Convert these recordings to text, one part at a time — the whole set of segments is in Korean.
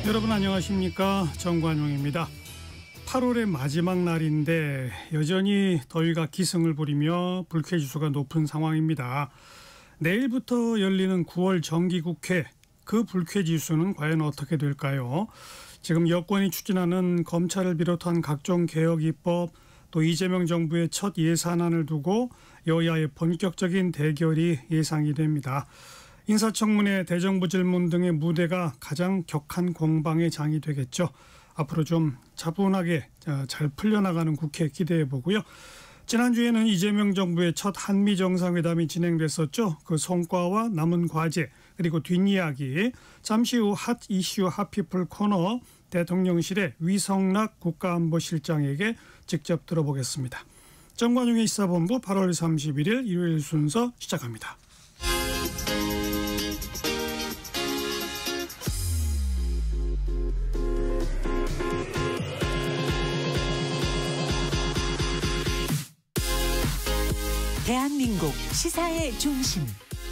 여러분 안녕하십니까, 정관용입니다. 8월의 마지막 날인데 여전히 더위가 기승을 부리며 불쾌지수가 높은 상황입니다. 내일부터 열리는 9월 정기국회, 그 불쾌지수는 과연 어떻게 될까요? 지금 여권이 추진하는 검찰을 비롯한 각종 개혁 입법, 또 이재명 정부의 첫 예산안을 두고 여야의 본격적인 대결이 예상이 됩니다. 인사청문회, 대정부 질문 등의 무대가 가장 격한 공방의 장이 되겠죠. 앞으로 좀 차분하게 잘 풀려나가는 국회 기대해 보고요. 지난주에는 이재명 정부의 첫 한미 정상회담이 진행됐었죠. 그 성과와 남은 과제, 그리고 뒷이야기, 잠시 후 핫 이슈 핫피플 코너 대통령실의 위성락 국가안보실장에게 직접 들어보겠습니다. 정관용의 시사본부 8월 31일 일요일 순서 시작합니다. 대한민국 시사의 중심,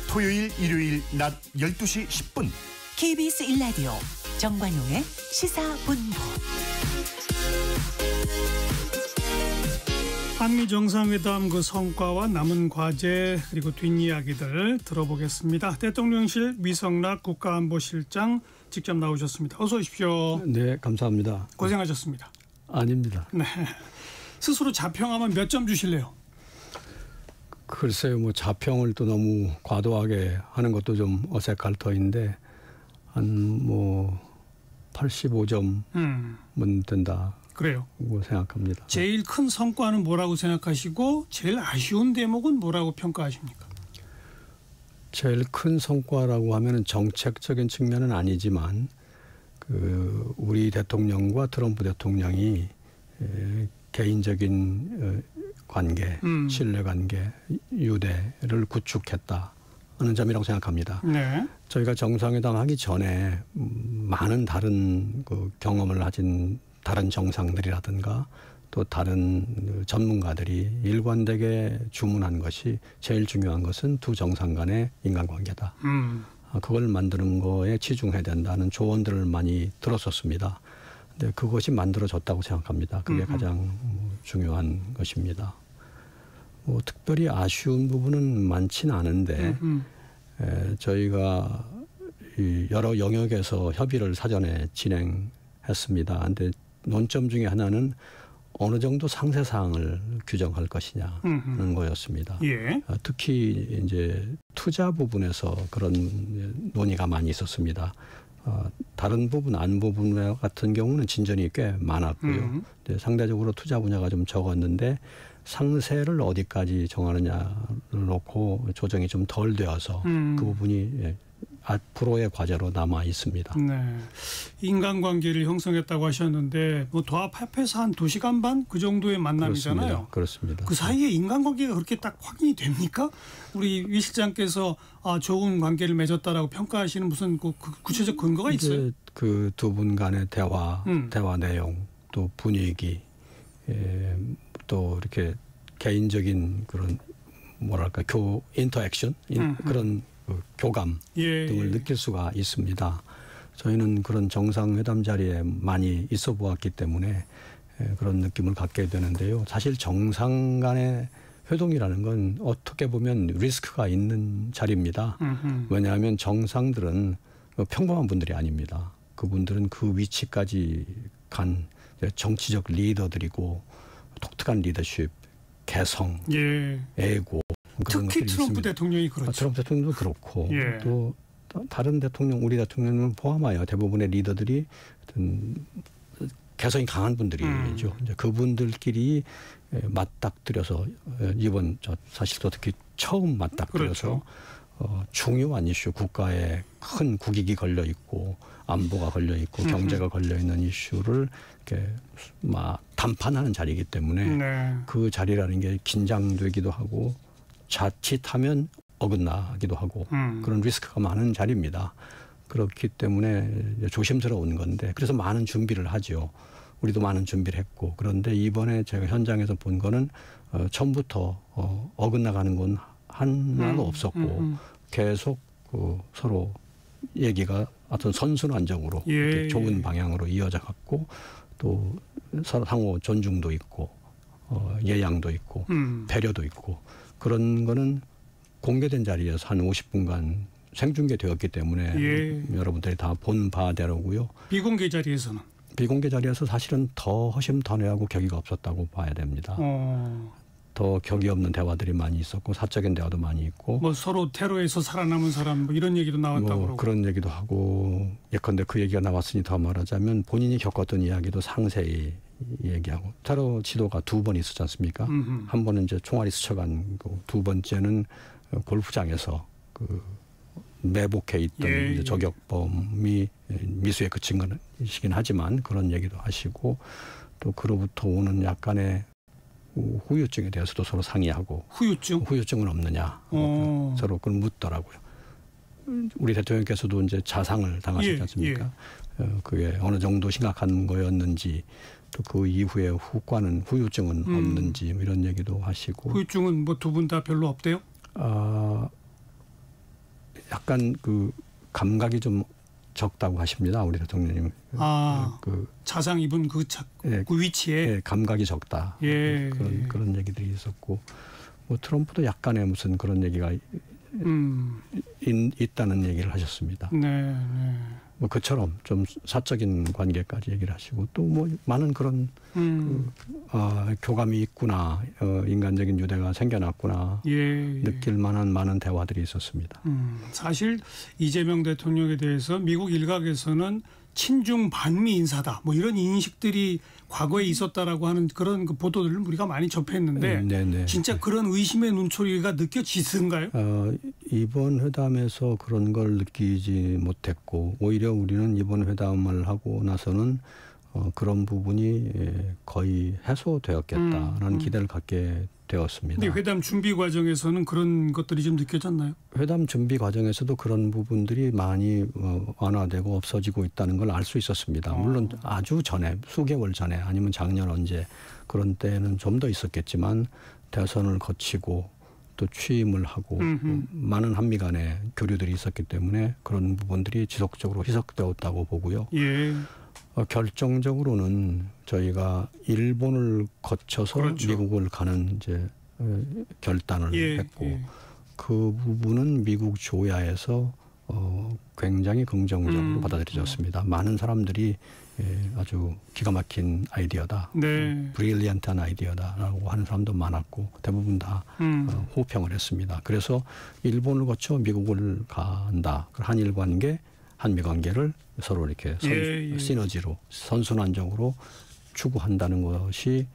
토요일 일요일 낮 12시 10분 KBS 1라디오 정관용의 시사본부. 한미 정상회담 그 성과와 남은 과제, 그리고 뒷이야기들 들어보겠습니다. 대통령실 위성락 국가안보실장 직접 나오셨습니다. 어서 오십시오. 네, 감사합니다. 고생하셨습니다. 아닙니다. 네. 스스로 자평하면 몇 점 주실래요? 글쎄요, 자평을 또 너무 과도하게 하는 것도 좀 어색할 터인데 한 85점은 된다. 그래요. 생각합니다. 제일 큰 성과는 뭐라고 생각하시고 제일 아쉬운 대목은 뭐라고 평가하십니까? 제일 큰 성과라고 하면은 정책적인 측면은 아니지만 우리 대통령과 트럼프 대통령이 개인적인 관계, 신뢰관계, 유대를 구축했다 하는 점이라고 생각합니다. 네. 저희가 정상회담 하기 전에 많은 다른 경험을 가진 다른 정상들이라든가 또 다른 전문가들이 일관되게 주문한 것이 제일 중요한 것은 두 정상 간의 인간관계다. 그걸 만드는 거에 치중해야 된다는 조언들을 많이 들었었습니다. 근데 그것이 만들어졌다고 생각합니다. 그게 가장 중요한 것입니다. 특별히 아쉬운 부분은 많지는 않은데 저희가 여러 영역에서 협의를 사전에 진행했습니다. 그런데 논점 중에 하나는 어느 정도 상세사항을 규정할 것이냐는 거였습니다. 예. 특히 이제 투자 부분에서 그런 논의가 많이 있었습니다. 다른 부분, 안 부분 같은 경우는 진전이 꽤 많았고요. 상대적으로 투자 분야가 좀 적었는데 상세를 어디까지 정하느냐를 놓고 조정이 좀 덜 되어서 그 부분이 앞으로의 과제로 남아 있습니다. 네. 인간관계를 형성했다고 하셨는데 도합합해서 한 2시간 반 그 정도의 만남이잖아요. 그렇습니다. 그 사이에 인간관계가 그렇게 딱 확인이 됩니까? 우리 위 실장께서 좋은 관계를 맺었다라고 평가하시는 무슨 구체적 근거가 있어요? 그 두 분 간의 대화 내용, 또 분위기, 또 이렇게 개인적인 그런 인터액션, 그런 교감 등을 느낄 수가 있습니다. 저희는 그런 정상회담 자리에 많이 있어 보았기 때문에 그런 느낌을 갖게 되는데요. 사실 정상 간의 회동이라는 건 어떻게 보면 리스크가 있는 자리입니다. 왜냐하면 정상들은 평범한 분들이 아닙니다. 그분들은 그 위치까지 간 정치적 리더들이고 독특한 리더십, 개성, 애고, 특히 트럼프 대통령이 그렇죠. 트럼프 대통령도 그렇고 예. 또 다른 대통령, 우리 대통령을 포함하여 대부분의 리더들이 개성이 강한 분들이죠. 이제 그분들끼리 맞닥뜨려서 이번 사실 특히 처음 맞닥뜨려서 그렇죠. 중요한 이슈, 국가에 큰 국익이 걸려 있고 안보가 걸려 있고 경제가 걸려 있는 이슈를 이렇게 담판하는 자리이기 때문에 그 자리라는 게 긴장되기도 하고 자칫하면 어긋나기도 하고 그런 리스크가 많은 자리입니다. 그렇기 때문에 조심스러운 건데 그래서 많은 준비를 하죠. 우리도 많은 준비를 했고 그런데 이번에 제가 현장에서 본 거는 처음부터 어긋나가는 건 하나도 없었고 계속 서로 얘기가 어떤 선순환적으로 예, 좋은 방향으로 이어져 갔고 또 상호 존중도 있고 예양도 있고 배려도 있고 그런 거는 공개된 자리에서 한 50분간 생중계되었기 때문에 예. 여러분들이 다 본 바대로고요. 비공개 자리에서는 비공개 자리에서 사실은 더 허심탄회하고 격의가 없었다고 봐야 됩니다. 더 격이 없는 대화들이 많이 있었고 사적인 대화도 많이 있고 뭐 서로 테러에서 살아남은 사람 뭐 이런 얘기도 나왔다고 뭐 그러고. 그런 얘기도 하고 예컨대 그 얘기가 나왔으니 더 말하자면 본인이 겪었던 이야기도 상세히 얘기하고 테러 지도가 2번 있었지 않습니까? 한 번은 이제 총알이 스쳐간 거고 두 번째는 골프장에서 그 매복해 있던 예, 이제 예. 저격범이 미수에 그친 것이긴 하지만 그런 얘기도 하시고 또 그로부터 오는 약간의 후유증에 대해서도 서로 상의하고 후유증은 없느냐 서로 그걸 묻더라고요. 우리 대통령께서도 이제 자상을 당하셨지 않습니까? 그게 어느 정도 심각한 거였는지 또 그 이후에 후유증은 없는지 뭐 이런 얘기도 하시고 후유증은 뭐 두 분 다 별로 없대요? 약간 그 감각이 좀 적다고 하십니다. 우리 대통령님. 그 자상 입은 그 위치에 감각이 적다. 예, 그런 얘기들이 있었고 뭐 트럼프도 약간의 무슨 그런 얘기가 있다는 얘기를 하셨습니다. 네. 뭐 그처럼 좀 사적인 관계까지 얘기를 하시고 또 뭐 많은 그런 교감이 있구나, 인간적인 유대가 생겨났구나 느낄 만한 많은 대화들이 있었습니다. 사실 이재명 대통령에 대해서 미국 일각에서는 친중 반미 인사다 뭐 이런 인식들이 과거에 있었다라고 하는 그런 그 보도들을 우리가 많이 접했는데 진짜 그런 의심의 눈초리가 느껴지던가요? 이번 회담에서 그런 걸 느끼지 못했고 오히려 우리는 이번 회담을 하고 나서는 그런 부분이 거의 해소되었겠다라는 기대를 갖게 되었습니다. 근데 회담 준비 과정에서는 그런 것들이 좀 느껴졌나요? 회담 준비 과정에서도 그런 부분들이 많이 완화되고 없어지고 있다는 걸 알 수 있었습니다. 물론 아주 전에 수개월 전에 아니면 작년 언제 그런 때는 좀 더 있었겠지만 대선을 거치고 또 취임을 하고 많은 한미 간의 교류들이 있었기 때문에 그런 부분들이 지속적으로 희석되었다고 보고요. 결정적으로는 저희가 일본을 거쳐서 미국을 가는 이제 결단을 했고 그 부분은 미국 조야에서 굉장히 긍정적으로 받아들여졌습니다. 많은 사람들이 아주 기가 막힌 아이디어다, 브릴리언트한 아이디어다라고 하는 사람도 많았고 대부분 다 호평을 했습니다. 그래서 일본을 거쳐 미국을 간다. 한일 관계, 한미 관계를 서로 이렇게 시너지로 선순환적으로 추구한다는 것이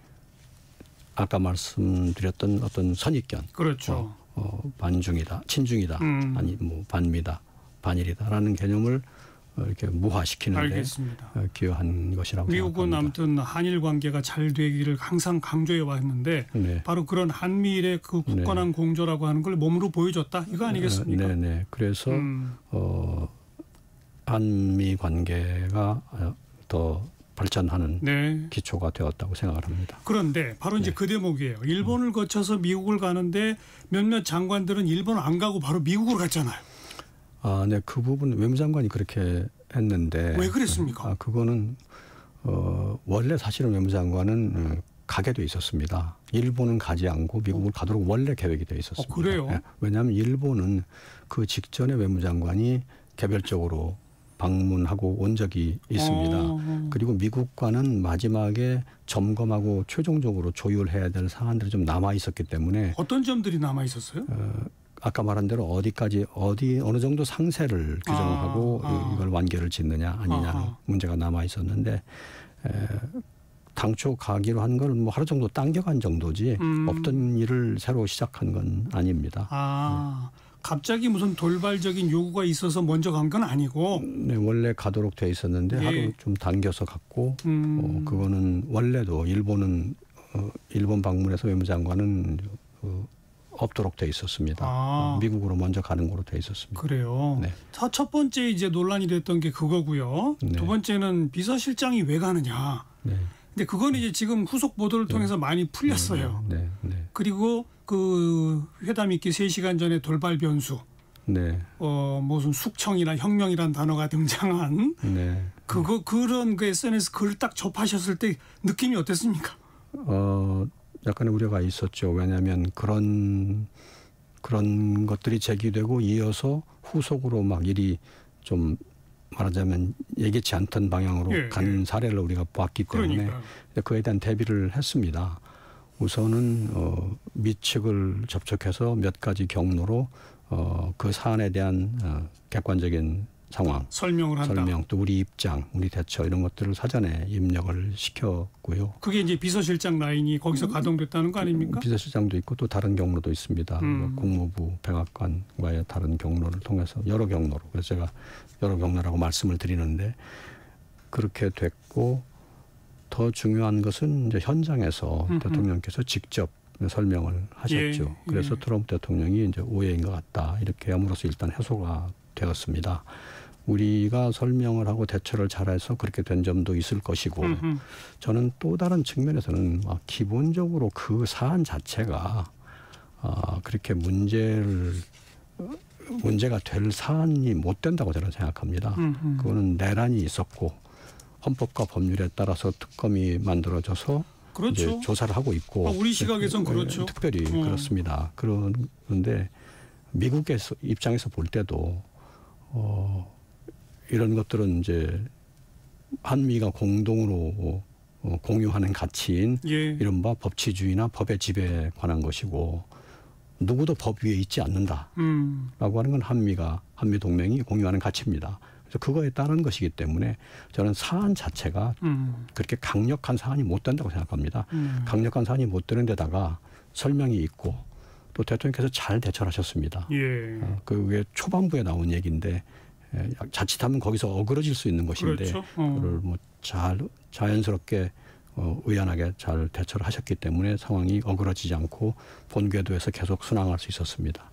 아까 말씀드렸던 어떤 선입견, 반중이다, 친중이다, 아니 뭐 반미다, 반일이다라는 개념을 이렇게 무화시키는데 기여한 것이라고 미국은 생각합니다. 아무튼 한일 관계가 잘 되기를 항상 강조해 왔는데 바로 그런 한미일의 그 굳건한 공조라고 하는 걸 몸으로 보여줬다 이거 아니겠습니까? 그래서 한미 관계가 더 발전하는 기초가 되었다고 생각을 합니다. 그런데 바로 이제 그 대목이에요. 일본을 거쳐서 미국을 가는데 몇몇 장관들은 일본 안 가고 바로 미국으로 갔잖아요. 그 부분 외무장관이 그렇게 했는데 왜 그랬습니까? 그거는 원래 사실은 외무장관은 가게 돼 있었습니다. 일본은 가지 않고 미국을 가도록 원래 계획이 돼 있었습니다. 그래요? 왜냐하면 일본은 그 직전에 외무장관이 개별적으로 방문하고 온 적이 있습니다. 그리고 미국과는 마지막에 점검하고 최종적으로 조율해야 될 사안들이 좀 남아 있었기 때문에 어떤 점들이 남아 있었어요? 아까 말한 대로 어느 정도 상세를 규정하고 이걸 완결을 짓느냐 아니냐는 문제가 남아 있었는데 당초 가기로 한 걸 뭐 하루 정도 당겨간 정도지 없던 일을 새로 시작한 건 아닙니다. 갑자기 무슨 돌발적인 요구가 있어서 먼저 간 건 아니고 원래 가도록 돼 있었는데 하루 좀 당겨서 갔고 그거는 원래도 일본 방문해서 외무장관은 없도록 돼 있었습니다. 미국으로 먼저 가는 거로 돼 있었습니다. 그래요. 첫 번째 이제 논란이 됐던 게 그거고요. 두 번째는 비서실장이 왜 가느냐. 근데 그건 이제 지금 후속 보도를 통해서 많이 풀렸어요. 그리고 그 회담 있기 3시간 전에 돌발 변수. 네. 무슨 숙청이나 혁명이란 단어가 등장한 네. 그런 그 SNS 글을 딱 접하셨을 때 느낌이 어땠습니까? 약간의 우려가 있었죠. 왜냐하면 그런 것들이 제기되고 이어서 후속으로 막 일이 좀 말하자면 예기치 않던 방향으로 간 사례를 우리가 봤기 때문에 그러니까요. 그에 대한 대비를 했습니다. 우선은 미측을 접촉해서 몇 가지 경로로 그 사안에 대한 객관적인 상황, 설명을 한다. 설명, 또 우리 입장, 우리 대처 이런 것들을 사전에 입력을 시켰고요. 그게 이제 비서실장 라인이 거기서 가동됐다는 거 아닙니까? 비서실장도 있고 또 다른 경로도 있습니다. 뭐 국무부 백악관과의 다른 경로를 통해서 여러 경로로. 그래서 제가 여러 경로라고 말씀을 드리는데 그렇게 됐고 더 중요한 것은 이제 현장에서 대통령께서 직접 설명을 하셨죠. 그래서 트럼프 대통령이 이제 오해인 것 같다 이렇게 함으로써 일단 해소가 되었습니다. 우리가 설명을 하고 대처를 잘해서 그렇게 된 점도 있을 것이고 저는 또 다른 측면에서는 기본적으로 그 사안 자체가 그렇게 문제가 될 사안이 못 된다고 저는 생각합니다. 그거는 내란이 있었고 헌법과 법률에 따라서 특검이 만들어져서 그렇죠. 이제 조사를 하고 있고 우리 시각에선 그렇죠. 특별히 그렇습니다. 그런데 미국의 입장에서 볼 때도 이런 것들은 이제 한미가 공동으로 공유하는 가치인 이른바 법치주의나 법의 지배에 관한 것이고 누구도 법 위에 있지 않는다라고 하는 건 한미 동맹이 공유하는 가치입니다. 그래서 그거에 따른 것이기 때문에 저는 사안 자체가 그렇게 강력한 사안이 못 된다고 생각합니다. 강력한 사안이 못 되는 데다가 설명이 있고 또 대통령께서 잘 대처를 하셨습니다. 그게 초반부에 나온 얘기인데 자칫하면 거기서 어그러질 수 있는 것인데 그렇죠. 그걸 뭐 잘 자연스럽게 의연하게 잘 대처를 하셨기 때문에 상황이 어그러지지 않고 본궤도에서 계속 순항할 수 있었습니다.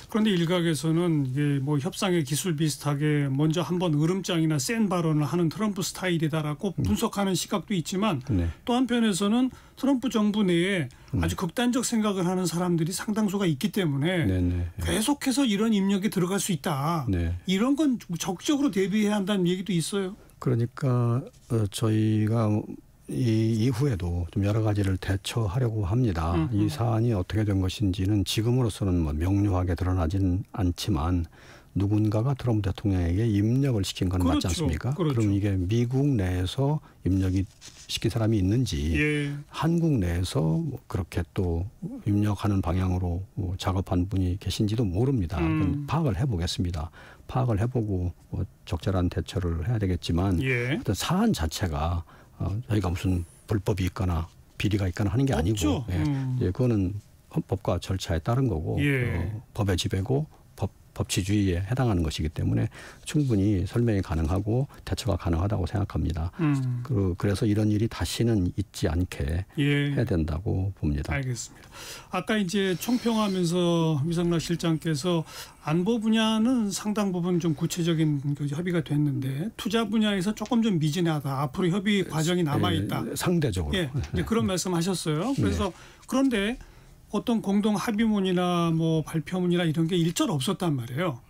그런데 일각에서는 이게 뭐 협상의 기술 비슷하게 먼저 한번 으름장이나 센 발언을 하는 트럼프 스타일이다라고 분석하는 시각도 있지만 또 한편에서는 트럼프 정부 내에 아주 극단적 생각을 하는 사람들이 상당수가 있기 때문에 계속해서 이런 입력이 들어갈 수 있다. 이런 건 적극적으로 대비해야 한다는 얘기도 있어요. 그러니까 저희가 이 이후에도 좀 여러 가지를 대처하려고 합니다. 이 사안이 어떻게 된 것인지는 지금으로서는 뭐 명료하게 드러나지는 않지만 누군가가 트럼프 대통령에게 입력을 시킨 건 맞지 않습니까? 그럼 이게 미국 내에서 입력이 시킨 사람이 있는지 한국 내에서 뭐 그렇게 또 입력하는 방향으로 뭐 작업한 분이 계신지도 모릅니다. 파악을 해보겠습니다. 파악을 해보고 뭐 적절한 대처를 해야 되겠지만 어떤 사안 자체가 저희가 무슨 불법이 있거나 비리가 있거나 하는 게 아니고 그거는 헌법과 절차에 따른 거고 법의 지배고 법치주의에 해당하는 것이기 때문에 충분히 설명이 가능하고 대처가 가능하다고 생각합니다. 그래서 이런 일이 다시는 있지 않게 해야 된다고 봅니다. 알겠습니다. 아까 이제 총평하면서 미성락 실장께서 안보 분야는 상당 부분 좀 구체적인 협의가 됐는데 투자 분야에서 조금 좀 미진하다. 앞으로 협의 과정이 남아 있다. 상대적으로. 그런 말씀하셨어요. 그래서 그런데 어떤 공동 합의문이나 뭐 발표문이나 이런 게 일절 없었단 말이에요.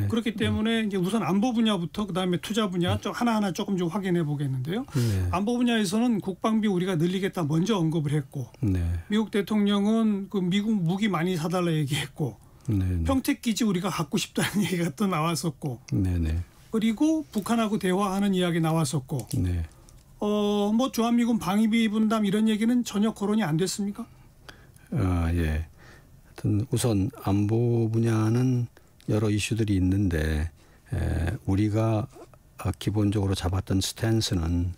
그렇기 때문에 이제 우선 안보 분야부터 그다음에 투자 분야 하나하나 조금 좀 확인해 보겠는데요. 안보 분야에서는 국방비 우리가 늘리겠다 먼저 언급을 했고 미국 대통령은 그 미국 무기 많이 사달라 얘기했고 평택 기지 우리가 갖고 싶다는 얘기가 또 나왔었고 그리고 북한하고 대화하는 이야기 나왔었고 뭐 주한미군 방위비 분담 이런 얘기는 전혀 거론이 안 됐습니까? 하여튼 우선 안보 분야는 여러 이슈들이 있는데 우리가 기본적으로 잡았던 스탠스는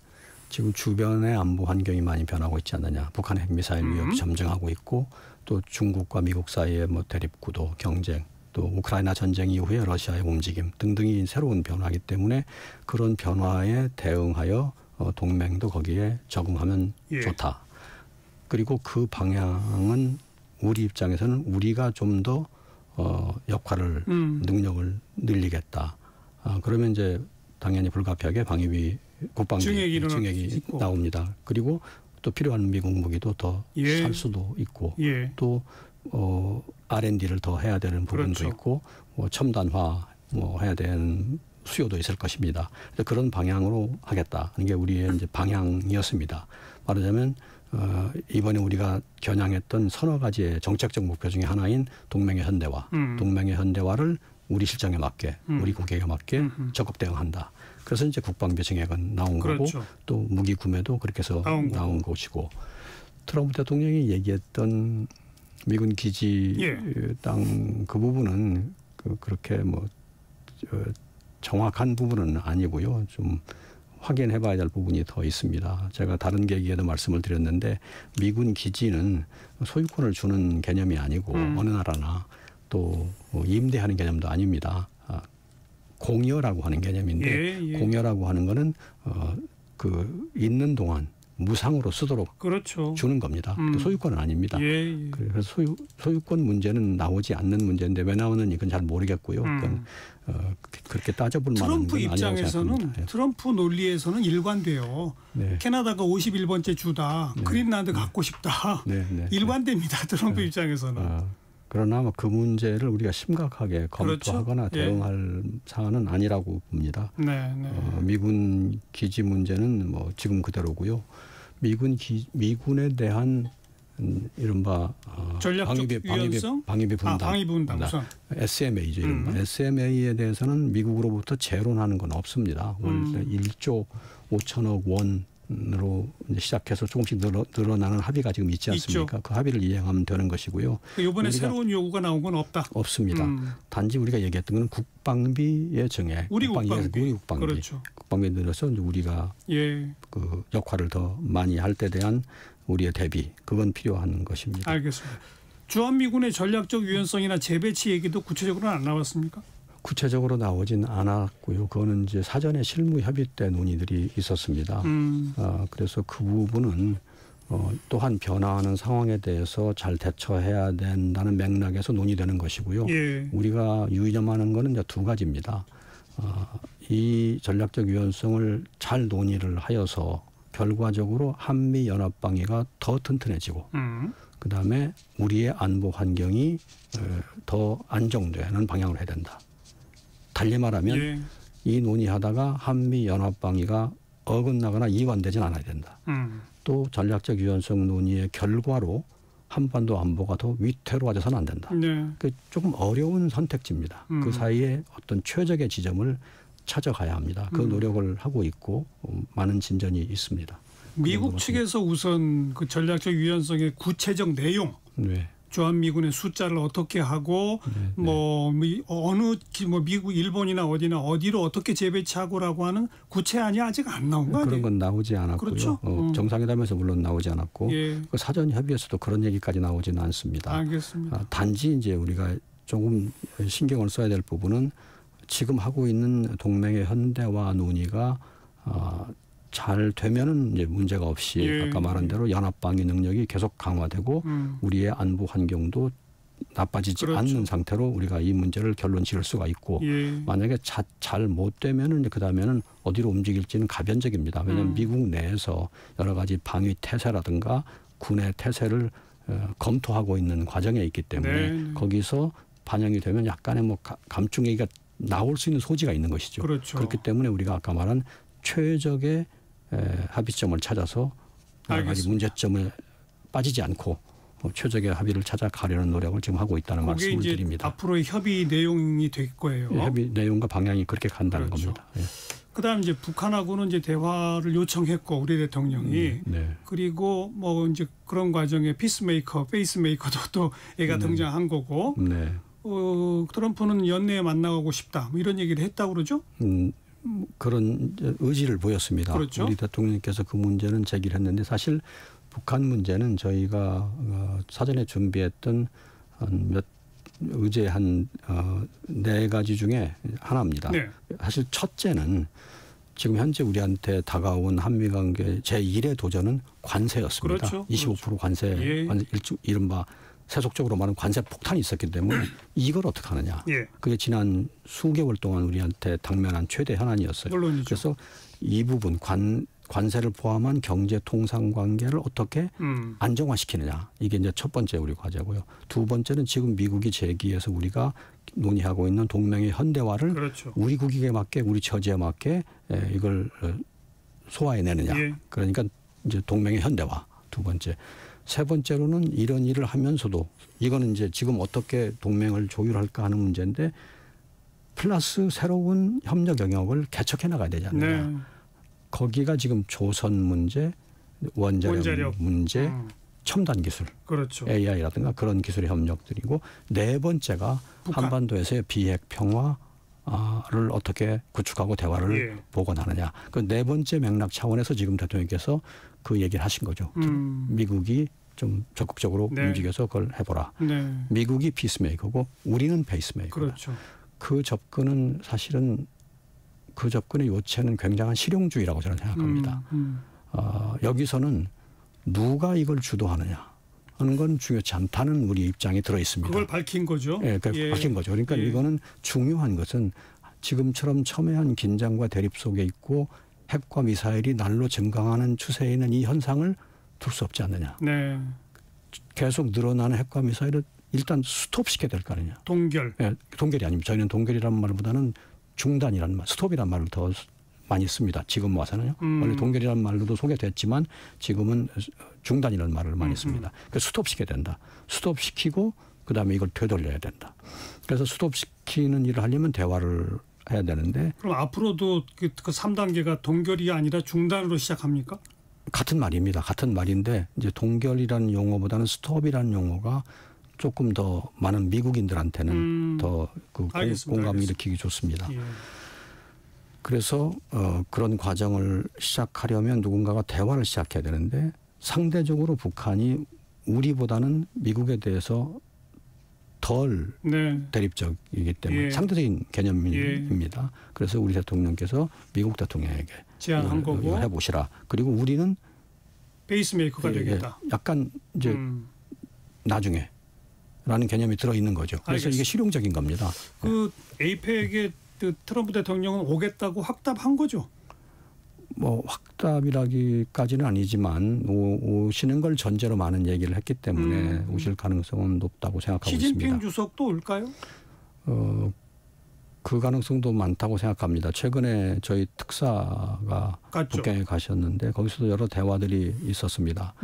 지금 주변의 안보 환경이 많이 변하고 있지 않느냐. 북한의 핵미사일 위협이 점증하고 있고 또 중국과 미국 사이의 뭐 대립구도, 경쟁, 또 우크라이나 전쟁 이후에 러시아의 움직임 등등이 새로운 변화이기 때문에 그런 변화에 대응하여 동맹도 거기에 적응하면 좋다. 그리고 그 방향은 우리 입장에서는 우리가 좀 더 역할을 능력을 늘리겠다. 그러면 이제 당연히 불가피하게 방위비 국방비 증액이 나옵니다. 그리고 또 필요한 미국 무기도 더 살 수도 있고 또 R&D를 더 해야 되는 부분도 그렇죠. 있고 첨단화 해야 되는 수요도 있을 것입니다. 그래서 그런 방향으로 하겠다 하는 게 우리의 이제 방향이었습니다. 말하자면 이번에 우리가 겨냥했던 서너 가지의 정책적 목표 중에 하나인 동맹의 현대화, 동맹의 현대화를 우리 실정에 맞게, 우리 국익에 맞게 적극 대응한다. 그래서 이제 국방비 증액은 나온 그렇죠. 거고 또 무기 구매도 그렇게 해서 나온 것이고 트럼프 대통령이 얘기했던 미군 기지 땅 그 부분은 그렇게 정확한 부분은 아니고요. 좀 확인해 봐야 될 부분이 더 있습니다. 제가 다른 계기에도 말씀을 드렸는데 미군 기지는 소유권을 주는 개념이 아니고 어느 나라나 또 임대하는 개념도 아닙니다. 공여라고 하는 개념인데 공여라고 하는 거는 있는 동안 무상으로 쓰도록 그렇죠. 주는 겁니다. 소유권은 아닙니다. 그래서 소유권 문제는 나오지 않는 문제인데 왜 나오는지 그건 잘 모르겠고요. 그건 그렇게 따져볼 만한 트럼프 입장에서는 트럼프 논리에서는 일관돼요. 네. 캐나다가 51번째 주다. 그린란드 갖고 싶다. 일관됩니다. 트럼프 입장에서는. 그러나 그 문제를 우리가 심각하게 검토하거나 그렇죠? 대응할 사안은 아니라고 봅니다. 미군 기지 문제는 지금 그대로고요. 미군에 대한 이른바 방위비 분담, SMA죠. 이른바. SMA에 대해서는 미국으로부터 재론하는 건 없습니다. 원래 1조 5천억 원으로 이제 시작해서 조금씩 늘어나는 합의가 지금 있지 않습니까? 그 합의를 이행하면 되는 것이고요. 이번에 새로운 요구가 나온 건 없습니다. 단지 우리가 얘기했던 건 국방비의 증액, 우리 국방비. 그렇죠. 국방비에 들어서 우리가 그 역할을 더 많이 할 때 대한 우리의 대비, 그건 필요한 것입니다. 알겠습니다. 주한미군의 전략적 유연성이나 재배치 얘기도 구체적으로는 안 나왔습니까? 구체적으로 나오진 않았고요. 그거는 이제 사전에 실무 협의 때 논의들이 있었습니다. 그래서 그 부분은 또한 변화하는 상황에 대해서 잘 대처해야 된다는 맥락에서 논의되는 것이고요. 우리가 유념하는 것은 이제 두 가지입니다. 이 전략적 유연성을 잘 논의를 하여서 결과적으로 한미 연합 방위가 더 튼튼해지고 그다음에 우리의 안보 환경이 더 안정되는 방향으로 해야 된다. 달리 말하면 이 논의하다가 한미 연합 방위가 어긋나거나 이완되진 않아야 된다. 또 전략적 유연성 논의의 결과로 한반도 안보가 더 위태로워져서는 안 된다. 조금 어려운 선택지입니다. 그 사이에 어떤 최적의 지점을 찾아가야 합니다. 그 노력을 하고 있고 많은 진전이 있습니다. 미국 측에서 우선 그 전략적 유연성의 구체적 내용, 주한미군의 숫자를 어떻게 하고 미국, 일본이나 어디로 어떻게 재배치하고라고 하는 구체안이 아직 안 나온 거 아니에요? 그런 건 나오지 않았고요. 그렇죠? 정상회담에서 물론 나오지 않았고 그 사전 협의에서도 그런 얘기까지 나오지는 않습니다. 알겠습니다. 단지 이제 우리가 조금 신경을 써야 될 부분은 지금 하고 있는 동맹의 현대화 논의가 잘 되면은 이제 문제가 없이 아까 말한 대로 연합 방위 능력이 계속 강화되고 우리의 안보 환경도 나빠지지 않는 상태로 우리가 이 문제를 결론 지을 수가 있고 만약에 잘 못 되면은 그 다음에는 어디로 움직일지는 가변적입니다. 왜냐하면 미국 내에서 여러 가지 방위 태세라든가 군의 태세를 검토하고 있는 과정에 있기 때문에 거기서 반영이 되면 약간의 감중얘기가 나올 수 있는 소지가 있는 것이죠. 그렇기 때문에 우리가 아까 말한 최적의 합의점을 찾아서 여러 가지 문제점에 빠지지 않고 최적의 합의를 찾아가려는 노력을 지금 하고 있다는 말씀을 드립니다. 앞으로의 협의 내용이 될 거예요. 협의 내용과 방향이 그렇게 간다는 겁니다. 그다음 이제 북한하고는 이제 대화를 요청했고 우리 대통령이 그리고 이제 그런 과정에 페이스메이커도 또 애가 등장한 거고. 트럼프는 연내에 만나고 싶다 이런 얘기를 했다고 그러죠? 그런 의지를 보였습니다. 우리 대통령께서 그 문제는 제기를 했는데 사실 북한 문제는 저희가 사전에 준비했던 의제 한 4가지 중에 하나입니다. 사실 첫째는 지금 현재 우리한테 다가온 한미관계 제1의 도전은 관세였습니다. 25% 관세, 이른바 세속적으로 말하면 관세 폭탄이 있었기 때문에 이걸 어떻게 하느냐. 그게 지난 수개월 동안 우리한테 당면한 최대 현안이었어요. 물론이죠. 그래서 이 부분 관세를 포함한 경제 통상 관계를 어떻게 안정화시키느냐. 이게 이제 첫 번째 우리 과제고요. 두 번째는 지금 미국이 제기해서 우리가 논의하고 있는 동맹의 현대화를 그렇죠. 우리 국익에 맞게 우리 처지에 맞게 이걸 소화해내느냐. 예. 그러니까 이제 동맹의 현대화. 두 번째. 세 번째로는 이런 일을 하면서도 이거는 이제 지금 어떻게 동맹을 조율할까 하는 문제인데 플러스 새로운 협력 영역을 개척해 나가야 되지 않느냐. 네. 거기가 지금 조선 문제, 원자력 문제, 첨단 기술, 그렇죠. AI라든가 그런 기술의 협력들이고 네 번째가 북한. 한반도에서의 비핵 평화를 어떻게 구축하고 대화를 예. 복원하느냐. 그 네 번째 맥락 차원에서 지금 대통령께서 그 얘기를 하신 거죠. 미국이 좀 적극적으로 네. 움직여서 그걸 해보라. 네. 미국이 피스메이커고 우리는 페이스메이커다. 그렇죠. 그 접근은 사실은 그 접근의 요체는 굉장한 실용주의라고 저는 생각합니다. 여기서는 누가 이걸 주도하느냐 하는 건 중요치 않다는 우리 입장이 들어 있습니다. 그걸 밝힌 거죠. 예, 밝힌 거죠. 그러니까 이거는 중요한 것은 지금처럼 첨예한 긴장과 대립 속에 있고 핵과 미사일이 날로 증강하는 추세에 있는 이 현상을 둘 수 없지 않느냐. 네. 계속 늘어나는 핵과 미사일을 일단 스톱시켜야 될 거 아니냐. 동결. 예, 동결이 아닙니다. 저희는 동결이라는 말보다는 중단이라는 말, 스톱이라는 말을 더 많이 씁니다. 지금 와서는요. 원래 동결이라는 말로도 소개됐지만 지금은 중단이라는 말을 많이 씁니다. 그러니까 스톱시켜야 된다. 스톱시키고 그다음에 이걸 되돌려야 된다. 그래서 스톱시키는 일을 하려면 대화를 해야 되는데. 그럼 앞으로도 그 3단계가 동결이 아니라 중단으로 시작합니까? 같은 말입니다. 같은 말인데 이제 동결이라는 용어보다는 스톱이라는 용어가 조금 더 많은 미국인들한테는 더 그 공감을 일으키기 좋습니다. 예. 그래서 그런 과정을 시작하려면 누군가가 대화를 시작해야 되는데 상대적으로 북한이 우리보다는 미국에 대해서 덜 네. 대립적이기 때문에 예. 상대적인 개념입니다. 그래서 우리 대통령께서 미국 대통령에게 제안한 거고 이걸 해보시라. 그리고 우리는 페이스메이커가 되겠다. 약간 이제 나중에 라는 개념이 들어있는 거죠. 그래서 알겠습니다. 이게 실용적인 겁니다. 그 에이펙에 그 트럼프 대통령은 오겠다고 확답한 거죠. 뭐 확답이라기까지는 아니지만 오시는 걸 전제로 많은 얘기를 했기 때문에 오실 가능성은 높다고 생각하고 시진핑 있습니다. 주석도 올까요? 그 가능성도 많다고 생각합니다. 최근에 저희 특사가 갔죠. 북경에 가셨는데 거기서도 여러 대화들이 있었습니다.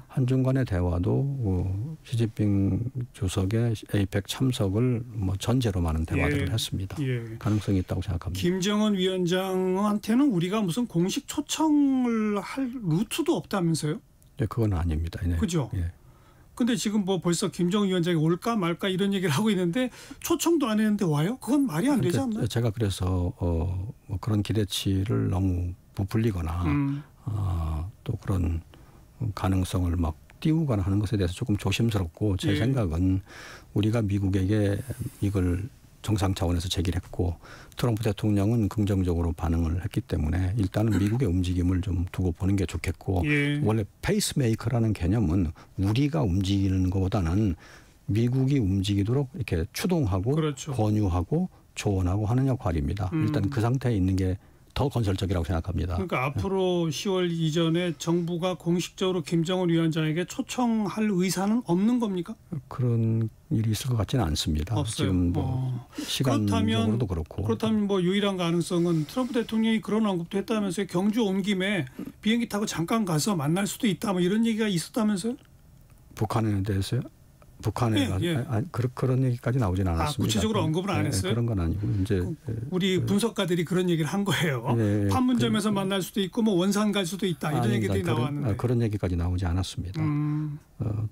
한중 간의 대화도 시진핑 주석의 에이펙 참석을 뭐 전제로 많은 대화들을 예. 했습니다. 예. 가능성이 있다고 생각합니다. 김정은 위원장한테는 우리가 무슨 공식 초청을 할 루트도 없다면서요? 네, 그건 아닙니다. 네. 그죠? 예. 근데 지금 뭐 벌써 김정은 위원장이 올까 말까 이런 얘기를 하고 있는데 초청도 안 했는데 와요? 그건 말이 안 되지 않나요? 제가 그래서 뭐 그런 기대치를 너무 부풀리거나 또 그런 가능성을 막 띄우거나 하는 것에 대해서 조금 조심스럽고 제 예. 생각은 우리가 미국에게 이걸 정상 차원에서 제기를 했고 트럼프 대통령은 긍정적으로 반응을 했기 때문에 일단은 미국의 움직임을 좀 두고 보는 게 좋겠고 예. 원래 페이스메이커라는 개념은 우리가 움직이는 것보다는 미국이 움직이도록 이렇게 추동하고 그렇죠. 권유하고 조언하고 하는 역할입니다. 일단 그 상태에 있는 게 더 건설적이라고 생각합니다. 그러니까 앞으로 10월 이전에 정부가 공식적으로 김정은 위원장에게 초청할 의사는 없는 겁니까? 그런 일이 있을 것 같지는 않습니다. 없어요. 지금 뭐 시간적으로도 그렇고. 그렇다면 뭐 유일한 가능성은 트럼프 대통령이 그런 언급도 했다면서요. 경주 온 김에 비행기 타고 잠깐 가서 만날 수도 있다. 뭐 이런 얘기가 있었다면서요. 북한에 대해서요? 북한에 예. 그런 얘기까지 나오진 않았습니다. 구체적으로 언급은 안 했어요? 그런 건 아니고 이제 우리 분석가들이 그런 얘기를 한 거예요. 예, 판문점에서 만날 수도 있고 뭐 원산 갈 수도 있다. 이런 얘기들이 나왔는데. 그런 얘기까지 나오지 않았습니다.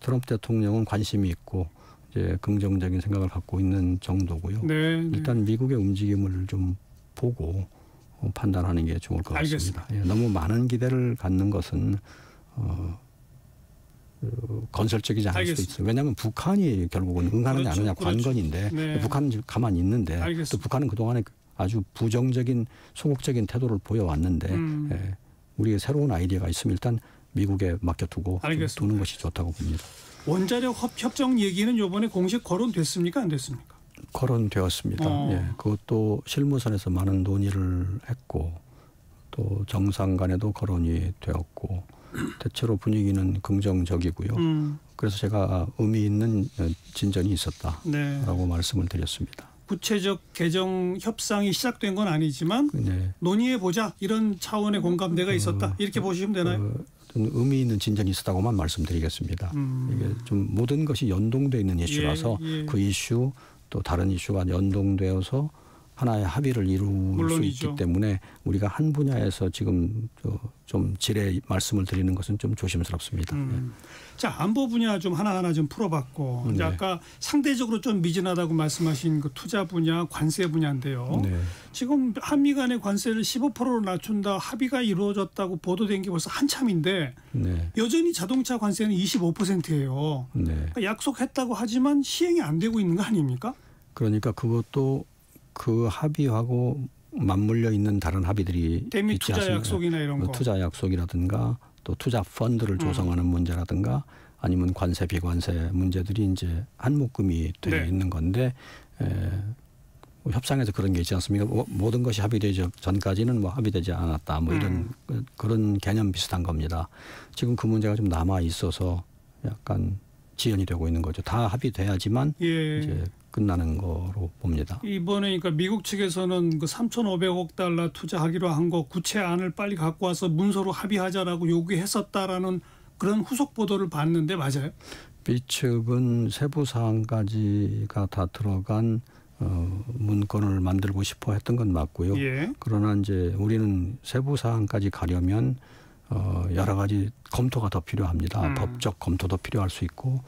트럼프 대통령은 관심이 있고 이제 긍정적인 생각을 갖고 있는 정도고요. 네, 일단 미국의 움직임을 좀 보고 판단하는 게 좋을 것 같습니다. 예, 너무 많은 기대를 갖는 것은 건설적이지 않을 수도 있어요. 왜냐하면 북한이 결국은 응하느냐 안 하느냐 관건인데 네. 북한은 지금 가만히 있는데 또 북한은 그동안에 아주 부정적인 소극적인 태도를 보여왔는데 우리의 새로운 아이디어가 있으면 일단 미국에 맡겨두고 두는 것이 좋다고 봅니다. 원자력 협정 얘기는 이번에 공식 거론됐습니까? 안 됐습니까? 거론되었습니다. 예, 그것도 실무선에서 많은 논의를 했고 또 정상 간에도 거론이 되었고 대체로 분위기는 긍정적이고요. 그래서 제가 의미 있는 진전이 있었다라고 말씀을 드렸습니다. 구체적 개정 협상이 시작된 건 아니지만 논의해보자 이런 차원의 공감대가 있었다 이렇게 보시면 되나요? 좀 의미 있는 진전이 있었다고만 말씀드리겠습니다. 이게 좀 모든 것이 연동되어 있는 이슈라서 그 이슈 또 다른 이슈가 연동되어서 하나의 합의를 이룰 물론이죠. 수 있기 때문에 우리가 한 분야에서 지금 좀 지레 말씀을 드리는 것은 좀 조심스럽습니다. 자, 안보 분야 좀 하나하나 좀 풀어봤고 이제 아까 상대적으로 좀 미진하다고 말씀하신 그 투자 분야, 관세 분야인데요. 지금 한미 간의 관세를 15%로 낮춘다 합의가 이루어졌다고 보도된 게 벌써 한참인데 여전히 자동차 관세는 25%예요. 그러니까 약속했다고 하지만 시행이 안 되고 있는 거 아닙니까? 그러니까 그것도 그 합의하고 맞물려 있는 다른 합의들이 대미 투자 약속이나 이런 거. 투자 약속이라든가 또 투자 펀드를 조성하는 문제라든가 아니면 관세 비관세 문제들이 이제 한 묶음이 되어 있는 건데 협상에서 그런 게 있지 않습니까? 모든 것이 합의되기 전까지는 뭐 합의되지 않았다. 뭐 이런 그런 개념 비슷한 겁니다. 지금 그 문제가 좀 남아 있어서 약간 지연이 되고 있는 거죠. 다 합의돼야지만 이제 끝나는 거로 봅니다. 이번에 그러니까 미국 측에서는 그 3,500억 달러 투자하기로 한 거 구체안을 빨리 갖고 와서 문서로 합의하자라고 요구했었다라는 그런 후속 보도를 봤는데 맞아요? B 측은 세부 사항까지가 다 들어간 문건을 만들고 싶어 했던 건 맞고요. 그러나 이제 우리는 세부 사항까지 가려면 여러 가지 검토가 더 필요합니다. 법적 검토도 필요할 수 있고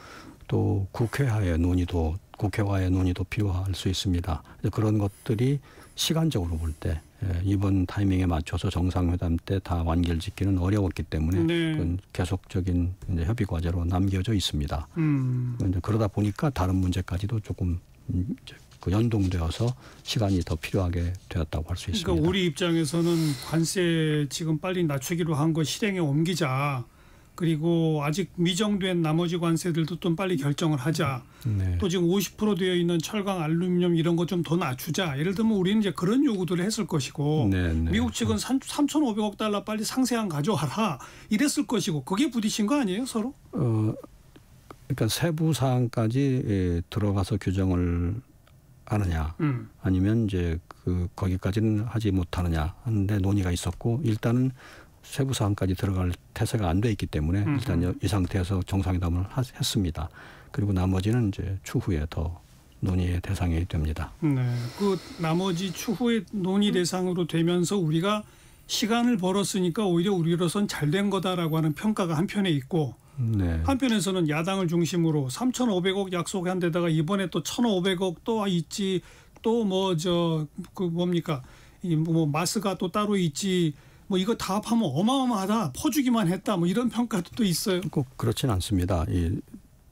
또 국회와의 논의도 필요할 수 있습니다. 그런 것들이 시간적으로 볼 때 이번 타이밍에 맞춰서 정상회담 때 다 완결짓기는 어려웠기 때문에 그건 계속적인 이제 협의 과제로 남겨져 있습니다. 이제 그러다 보니까 다른 문제까지도 조금 이제 그 연동되어서 시간이 더 필요하게 되었다고 할 수 있습니다. 그러니까 우리 입장에서는 관세 지금 빨리 낮추기로 한 거 실행에 옮기자. 그리고 아직 미정된 나머지 관세들도 좀 빨리 결정을 하자. 또 지금 50% 되어 있는 철강, 알루미늄 이런 거 좀 더 낮추자. 예를 들면 우리는 이제 그런 요구들을 했을 것이고 미국 측은 3,500억 달러 빨리 상세한 가져와라. 이랬을 것이고 그게 부딪힌 거 아니에요 서로? 그러니까 세부 사항까지 들어가서 규정을 하느냐 아니면 이제 거기까지는 하지 못하느냐 하는데 논의가 있었고 일단은 세부 사항까지 들어갈 태세가 안 돼 있기 때문에 일단 이 상태에서 정상회담을 했습니다. 그리고 나머지는 이제 추후에 더 논의의 대상이 됩니다. 그 나머지 추후에 논의 대상으로 되면서 우리가 시간을 벌었으니까 오히려 우리로선 잘된 거다라고 하는 평가가 한편에 있고 한편에서는 야당을 중심으로 3,500억 약속한 데다가 이번에 또 1,500억 또 있지 또 뭐 그 뭡니까 뭐 마스가 또 따로 있지. 뭐 이거 다 합하면 어마어마하다. 퍼주기만 했다. 뭐 이런 평가도 또 있어요. 꼭 그렇진 않습니다. 이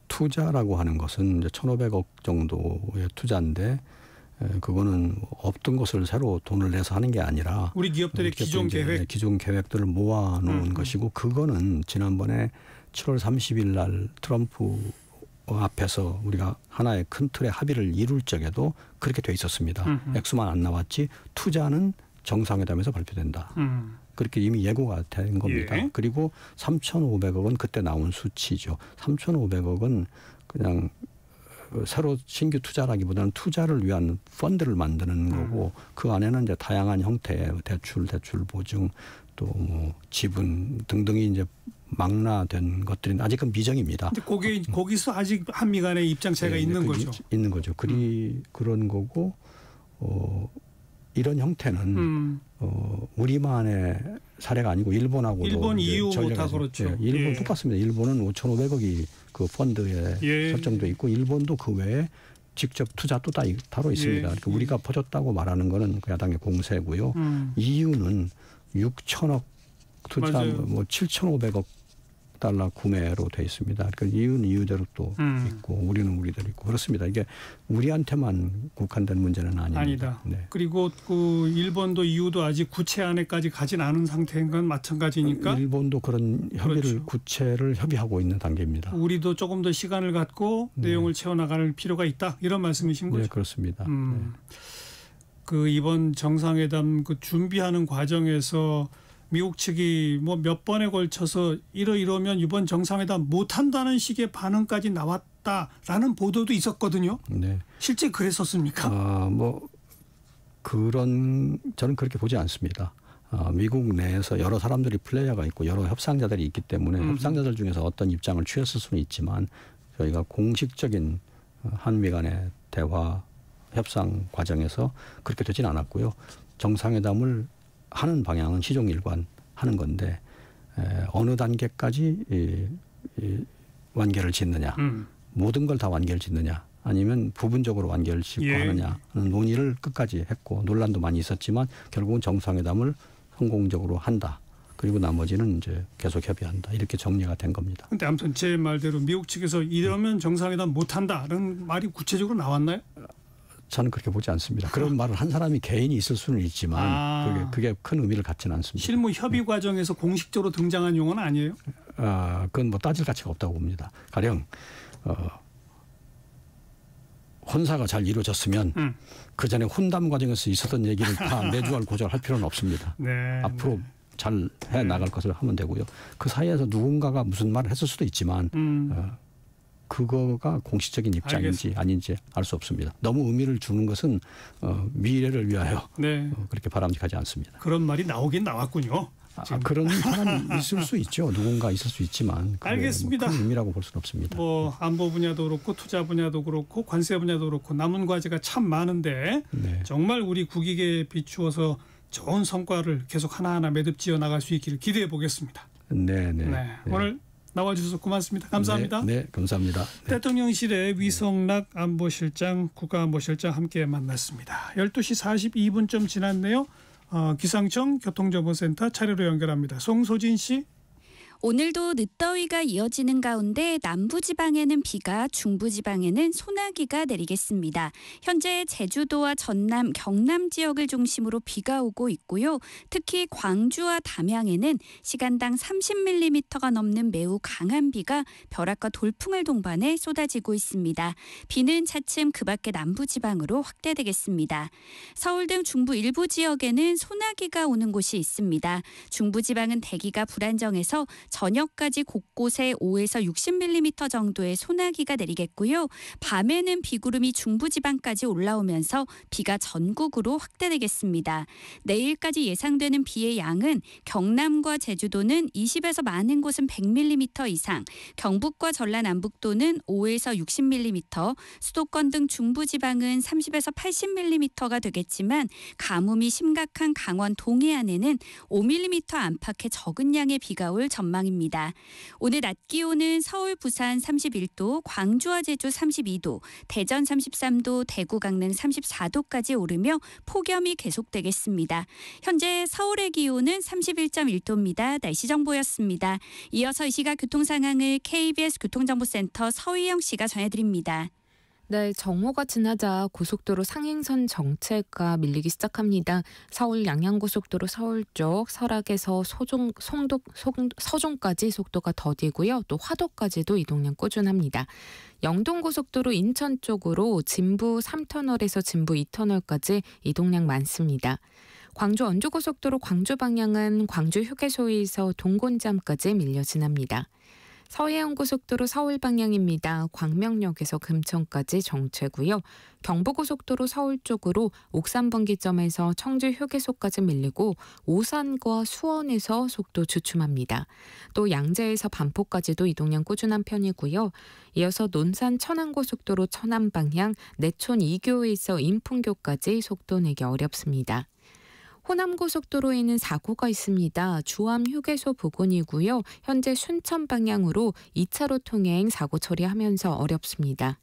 투자라고 하는 것은 이제 1,500억 정도의 투자인데 그거는 없던 것을 새로 돈을 내서 하는 게 아니라 우리 기업들의 기존 계획, 기존 계획들을 모아놓은 것이고 그거는 지난번에 7월 30일 날 트럼프 앞에서 우리가 하나의 큰 틀의 합의를 이룰 적에도 그렇게 돼 있었습니다. 액수만 안 나왔지 투자는 정상회담에서 발표된다. 그렇게 이미 예고가 된 겁니다. 그리고 3,500억은 그때 나온 수치죠. 3,500억은 그냥 새로 신규 투자라기보다는 투자를 위한 펀드를 만드는 거고 그 안에는 이제 다양한 형태의 대출 보증 또 뭐 지분 등등이 이제 망라된 것들은 아직은 미정입니다. 근데 거기서 아직 한미 간의 입장 차이가 있는 거죠. 있는 거죠. 그런 거고 이런 형태는 우리만의 사례가 아니고 일본하고도 일본 EU 다 그렇죠. 일본 똑같습니다. 일본은 5,500억이 그 펀드에 설정돼 있고 일본도 그 외에 직접 투자도 따로 있습니다. 그러니까 우리가 퍼졌다고 말하는 거는 그 야당의 공세고요. EU는 6천억 투자 뭐 7,500억 달러 구매로 돼 있습니다. 그러니까 EU는 EU대로 또 있고 우리는 우리대로 있고 그렇습니다. 이게 우리한테만 국한된 문제는 아닙니다. 그리고 그 일본도 EU도 아직 구체안에까지 가진 않은 상태인 건 마찬가지니까. 일본도 그런 협의를 구체를 협의하고 있는 단계입니다. 우리도 조금 더 시간을 갖고 내용을 채워나갈 필요가 있다. 이런 말씀이신 거죠? 네, 그렇습니다. 그 이번 정상회담 그 준비하는 과정에서 미국 측이 뭐 몇 번에 걸쳐서 이러면 이번 정상회담 못한다는 식의 반응까지 나왔다라는 보도도 있었거든요. 네. 실제 그랬었습니까? 저는 그렇게 보지 않습니다. 미국 내에서 여러 사람들이 플레이어가 있고 여러 협상자들이 있기 때문에 협상자들 중에서 어떤 입장을 취했을 수는 있지만 저희가 공식적인 한미 간의 대화 협상 과정에서 그렇게 되진 않았고요. 정상회담을 하는 방향은 시종일관 하는 건데 어느 단계까지 완결을 짓느냐, 모든 걸 다 완결을 짓느냐, 아니면 부분적으로 완결을 짓고 하느냐 하는 논의를 끝까지 했고 논란도 많이 있었지만 결국은 정상회담을 성공적으로 한다. 그리고 나머지는 이제 계속 협의한다. 이렇게 정리가 된 겁니다. 그런데 아무튼 제 말대로 미국 측에서 이러면 정상회담 못한다는 말이 구체적으로 나왔나요? 저는 그렇게 보지 않습니다. 그런 말을 한 사람이 개인이 있을 수는 있지만 그게 큰 의미를 갖지는 않습니다. 실무 협의 과정에서 공식적으로 등장한 용어는 아니에요? 그건 뭐 따질 가치가 없다고 봅니다. 가령 혼사가 잘 이루어졌으면 그 전에 혼담 과정에서 있었던 얘기를 다 내주할 고절할 필요는 없습니다. 네, 앞으로 잘 해 나갈 것을 하면 되고요. 그 사이에서 누군가가 무슨 말을 했을 수도 있지만 그거가 공식적인 입장인지 아닌지 알 수 없습니다. 너무 의미를 주는 것은 미래를 위하여 그렇게 바람직하지 않습니다. 그런 말이 나오긴 나왔군요. 그런 사람이 있을 수 있죠. 누군가 있을 수 있지만 알겠습니다. 큰 의미라고 볼 수는 없습니다. 뭐 안보 분야도 그렇고 투자 분야도 그렇고 관세 분야도 그렇고 남은 과제가 참 많은데 정말 우리 국익에 비추어서 좋은 성과를 계속 하나하나 매듭지어 나갈 수 있기를 기대해 보겠습니다. 네. 오늘 나와주셔서 고맙습니다. 감사합니다. 네, 감사합니다. 대통령실의 위성락 안보실장, 국가안보실장 함께 만났습니다. 12시 42분쯤 지났네요. 기상청 교통정보센터 차례로 연결합니다. 송소진 씨. 오늘도 늦더위가 이어지는 가운데 남부지방에는 비가, 중부지방에는 소나기가 내리겠습니다. 현재 제주도와 전남, 경남 지역을 중심으로 비가 오고 있고요. 특히 광주와 담양에는 시간당 30mm가 넘는 매우 강한 비가 벼락과 돌풍을 동반해 쏟아지고 있습니다. 비는 차츰 그 밖의 남부지방으로 확대되겠습니다. 서울 등 중부 일부 지역에는 소나기가 오는 곳이 있습니다. 중부지방은 대기가 불안정해서 저녁까지 곳곳에 5에서 60mm 정도의 소나기가 내리겠고요. 밤에는 비구름이 중부지방까지 올라오면서 비가 전국으로 확대되겠습니다. 내일까지 예상되는 비의 양은 경남과 제주도는 20에서 많은 곳은 100mm 이상, 경북과 전라 남북도는 5에서 60mm, 수도권 등 중부지방은 30에서 80mm가 되겠지만 가뭄이 심각한 강원 동해안에는 5mm 안팎의 적은 양의 비가 올 전망입니다. 오늘 낮 기온은 서울, 부산 31도, 광주와 제주 32도, 대전 33도, 대구, 강릉 34도까지 오르며 폭염이 계속되겠습니다. 현재 서울의 기온은 31.1도입니다. 날씨 정보였습니다. 이어서 이 시각 교통 상황을 KBS 교통정보센터 서희영 씨가 전해드립니다. 네, 정오가 지나자 고속도로 상행선 정체가 밀리기 시작합니다. 서울 양양고속도로 서울 쪽 설악에서 서종까지 속도가 더디고요. 또 화도까지도 이동량 꾸준합니다. 영동고속도로 인천 쪽으로 진부 3터널에서 진부 2터널까지 이동량 많습니다. 광주 언주고속도로 광주 방향은 광주 휴게소에서 동곤잠까지 밀려 지납니다. 서해안고속도로 서울 방향입니다. 광명역에서 금천까지 정체고요. 경부고속도로 서울 쪽으로 옥산분기점에서 청주 휴게소까지 밀리고 오산과 수원에서 속도 주춤합니다. 또 양재에서 반포까지도 이동량 꾸준한 편이고요. 이어서 논산 천안고속도로 천안 방향 내촌 2교에서 인풍교까지 속도 내기 어렵습니다. 호남고속도로에는 사고가 있습니다. 주암 휴게소 부근이고요. 현재 순천 방향으로 2차로 통행 사고 처리하면서 어렵습니다.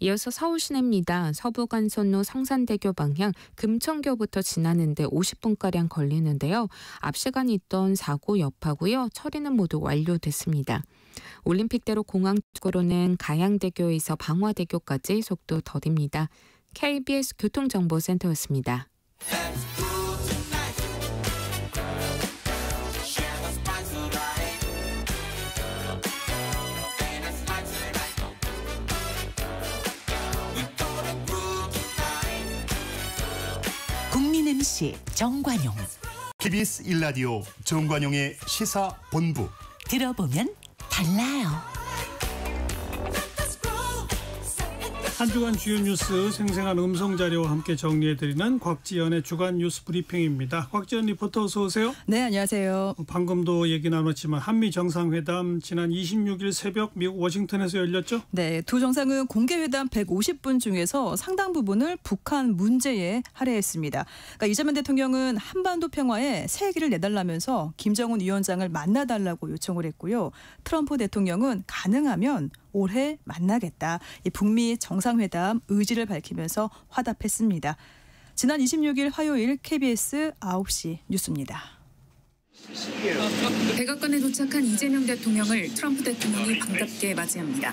이어서 서울시내입니다. 서부간선로 성산대교 방향 금천교부터 지나는데 50분가량 걸리는데요. 앞 시간에 있던 사고 여파고요. 처리는 모두 완료됐습니다. 올림픽대로 공항 쪽으로는 가양대교에서 방화대교까지 속도 더딥니다. KBS 교통정보센터였습니다. 국민 MC 정관용. KBS 1라디오 정관용의 시사본부. 들어보면 달라요. 한 주간 주요 뉴스 생생한 음성 자료와 함께 정리해드리는 곽지연의 주간 뉴스 브리핑입니다. 곽지연 리포터 어서 오세요. 네, 안녕하세요. 방금도 얘기 나눴지만 한미 정상회담 지난 26일 새벽 미국 워싱턴에서 열렸죠? 네, 두 정상은 공개회담 150분 중에서 상당 부분을 북한 문제에 할애했습니다. 그러니까 이재명 대통령은 한반도 평화에 새 길을 내달라면서 김정은 위원장을 만나달라고 요청을 했고요. 트럼프 대통령은 가능하면 올해 만나겠다. 이 북미 정상회담 의지를 밝히면서 화답했습니다. 지난 26일 화요일 KBS 9시 뉴스입니다. 백악관에 도착한 이재명 대통령을 트럼프 대통령이 반갑게 맞이합니다.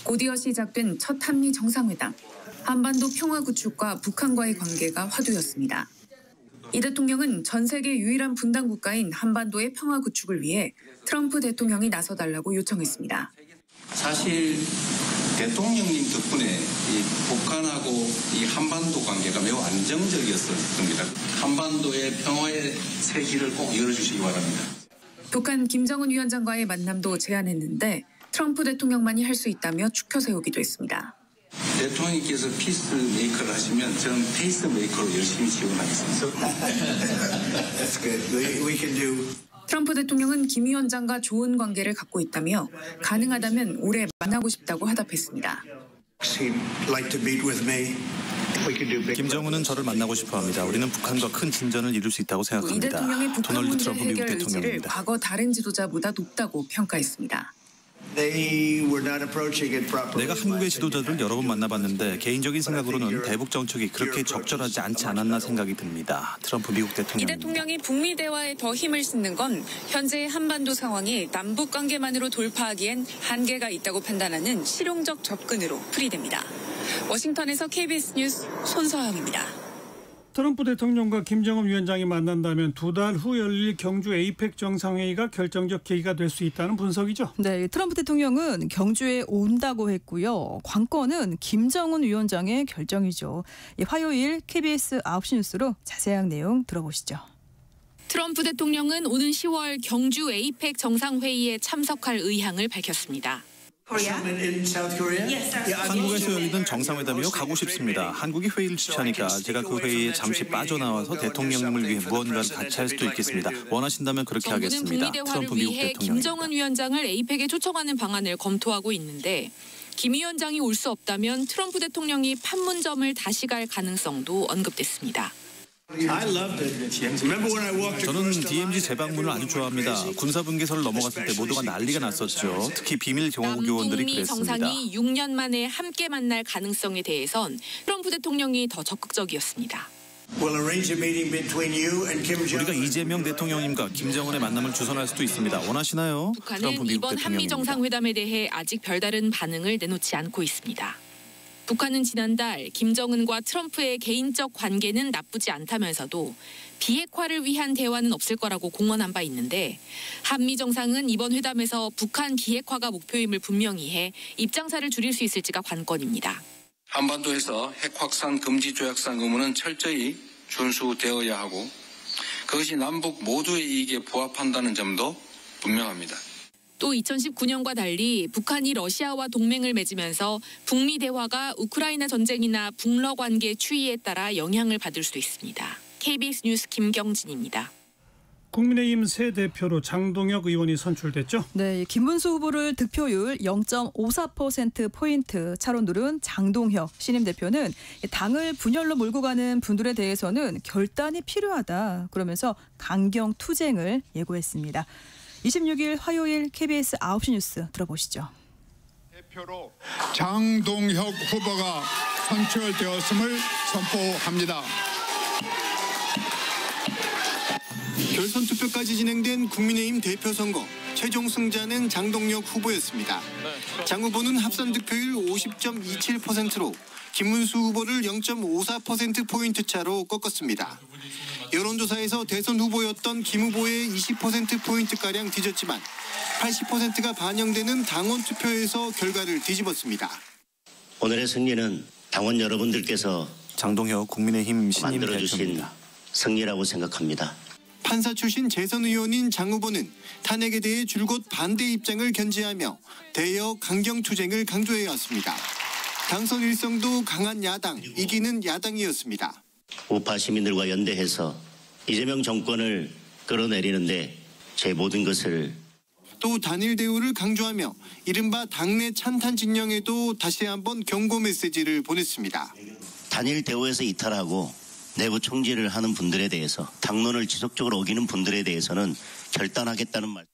곧이어 시작된 첫 한미 정상회담. 한반도 평화 구축과 북한과의 관계가 화두였습니다. 이 대통령은 전 세계 유일한 분단 국가인 한반도의 평화 구축을 위해 트럼프 대통령이 나서달라고 요청했습니다. 사실 대통령님 덕분에 이 북한하고 이 한반도 관계가 매우 안정적이었습니다. 한반도의 평화의 새 길을 꼭 열어주시기 바랍니다. 북한 김정은 위원장과의 만남도 제안했는데 트럼프 대통령만이 할 수 있다며 추켜 세우기도 했습니다. 대통령께서 피스메이커를 하시면 저는 페이스메이커로 열심히 지원하겠습니다. 트럼프 대통령은 김 위원장과 좋은 관계를 갖고 있다며 가능하다면 올해 만나고 싶다고 화답했습니다. 김정은은 저를 만나고 싶어합니다. 우리는 북한과 큰 진전을 이룰 수 있다고 생각합니다. 이 대통령의 북한 도널드 문제 트럼프 미국 해결 의지를 대통령입니다. 과거 다른 지도자보다 높다고 평가했습니다. 내가 한국의 지도자들을 여러 번 만나봤는데 개인적인 생각으로는 대북 정책이 그렇게 적절하지 않지 않았나 생각이 듭니다. 트럼프 미국 대통령. 이 대통령이 북미 대화에 더 힘을 싣는 건 현재의 한반도 상황이 남북 관계만으로 돌파하기엔 한계가 있다고 판단하는 실용적 접근으로 풀이됩니다. 워싱턴에서 KBS 뉴스 손서영입니다. 트럼프 대통령과 김정은 위원장이 만난다면 두 달 후 열릴 경주 에이펙 정상회의가 결정적 계기가 될 수 있다는 분석이죠. 네, 트럼프 대통령은 경주에 온다고 했고요. 관건은 김정은 위원장의 결정이죠. 화요일 KBS 9시 뉴스로 자세한 내용 들어보시죠. 트럼프 대통령은 오는 10월 경주 에이펙 정상회의에 참석할 의향을 밝혔습니다. 한국에서 열리는 정상회담이요 가고 싶습니다. 한국이 회의를 주최하니까 제가 그 회의에 잠시 빠져나와서 대통령님을 위해 무언가를 같이 할 수도 있겠습니다. 원하신다면 그렇게 하겠습니다. 트럼프 미국 위해 대통령입니다. 김정은 위원장을 에이펙에 초청하는 방안을 검토하고 있는데 김 위원장이 올 수 없다면 트럼프 대통령이 판문점을 다시 갈 가능성도 언급됐습니다. 저는 DMZ 재방문을 아주 좋아합니다. 군사분계선을 넘어갔을 때 모두가 난리가 났었죠. 특히 비밀 경호교원들이 남북미 그랬습니다. 정상이 6년 만에 함께 만날 가능성에 대해선 트럼프 대통령이 더 적극적이었습니다. 우리가 이재명 대통령님과 김정은의 만남을 주선할 수도 있습니다. 원하시나요? 북한은 이번 한미 정상회담에 대해 아직 별다른 반응을 내놓지 않고 있습니다. 북한은 지난달 김정은과 트럼프의 개인적 관계는 나쁘지 않다면서도 비핵화를 위한 대화는 없을 거라고 공언한 바 있는데 한미 정상은 이번 회담에서 북한 비핵화가 목표임을 분명히 해 입장차를 줄일 수 있을지가 관건입니다. 한반도에서 핵 확산 금지 조약상 의무는 철저히 준수되어야 하고 그것이 남북 모두의 이익에 부합한다는 점도 분명합니다. 또 2019년과 달리 북한이 러시아와 동맹을 맺으면서 북미 대화가 우크라이나 전쟁이나 북러 관계 추이에 따라 영향을 받을 수도 있습니다. KBS 뉴스 김경진입니다. 국민의힘 새 대표로 장동혁 의원이 선출됐죠. 네, 김문수 후보를 득표율 0.54%포인트 차로 누른 장동혁 신임 대표는 당을 분열로 몰고 가는 분들에 대해서는 결단이 필요하다. 그러면서 강경 투쟁을 예고했습니다. 26일 화요일 KBS 9시 뉴스 들어보시죠. 대표로 장동혁 후보가 선출되었음을 선포합니다. 결선 투표까지 진행된 국민의힘 대표 선거. 최종 승자는 장동혁 후보였습니다. 장 후보는 합산 득표율 50.27%로 김문수 후보를 0.54%포인트 차로 꺾었습니다. 여론조사에서 대선 후보였던 김 후보의 20%포인트가량 뒤졌지만 80%가 반영되는 당원 투표에서 결과를 뒤집었습니다. 오늘의 승리는 당원 여러분들께서 장동혁 국민의힘 신임 만들어주신 대표입니다. 승리라고 생각합니다. 판사 출신 재선 의원인 장 후보는 탄핵에 대해 줄곧 반대 입장을 견지하며 대여 강경 투쟁을 강조해왔습니다. 당선 일성도 강한 야당, 이기는 야당이었습니다. 우파 시민들과 연대해서 이재명 정권을 끌어내리는데 제 모든 것을 또 단일 대우를 강조하며 이른바 당내 찬탄 진영에도 다시 한번 경고 메시지를 보냈습니다. 단일 대우에서 이탈하고 내부 총질을 하는 분들에 대해서 당론을 지속적으로 어기는 분들에 대해서는 결단하겠다는 말.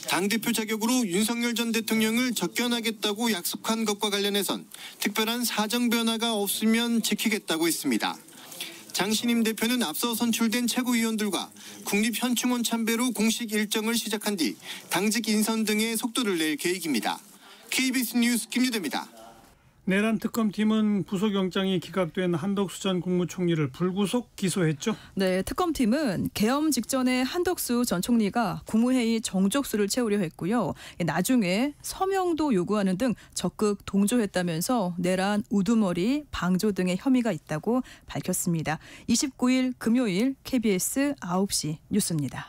당대표 자격으로 윤석열 전 대통령을 접견하겠다고 약속한 것과 관련해선 특별한 사정 변화가 없으면 지키겠다고 했습니다. 장 신임 대표는 앞서 선출된 최고위원들과 국립현충원 참배로 공식 일정을 시작한 뒤 당직 인선 등의 속도를 낼 계획입니다. KBS 뉴스 김유대입니다. 내란 특검팀은 구속영장이 기각된 한덕수 전 국무총리를 불구속 기소했죠? 네, 특검팀은 계엄 직전에 한덕수 전 총리가 국무회의 정족수를 채우려 했고요. 나중에 서명도 요구하는 등 적극 동조했다면서 내란 우두머리, 방조 등의 혐의가 있다고 밝혔습니다. 29일 금요일 KBS 9시 뉴스입니다.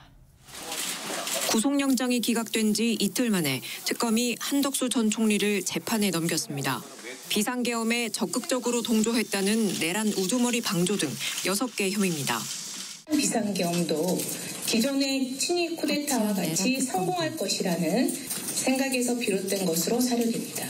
구속영장이 기각된 지 이틀 만에 특검이 한덕수 전 총리를 재판에 넘겼습니다. 비상계엄에 적극적으로 동조했다는 내란 우두머리 방조 등 6개 혐의입니다. 비상계엄도 기존의 친위 쿠데타와 같이 성공할 것이라는 생각에서 비롯된 것으로 사료됩니다.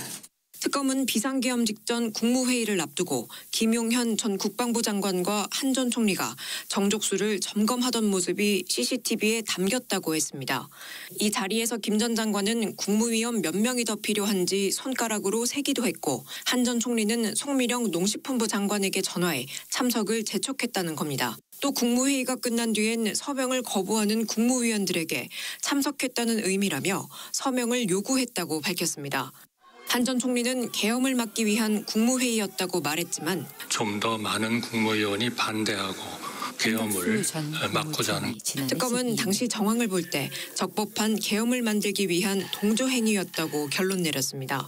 특검은 비상계엄 직전 국무회의를 앞두고 김용현 전 국방부 장관과 한 전 총리가 정족수를 점검하던 모습이 CCTV에 담겼다고 했습니다. 이 자리에서 김 전 장관은 국무위원 몇 명이 더 필요한지 손가락으로 세기도 했고 한 전 총리는 송미령 농식품부 장관에게 전화해 참석을 재촉했다는 겁니다. 또 국무회의가 끝난 뒤엔 서명을 거부하는 국무위원들에게 참석했다는 의미라며 서명을 요구했다고 밝혔습니다. 한 전 총리는 계엄을 막기 위한 국무회의였다고 말했지만 좀 더 많은 국무위원이 반대하고 계엄을 막고자 하는. 특검은 당시 정황을 볼 때 적법한 계엄을 만들기 위한 동조 행위였다고 결론 내렸습니다.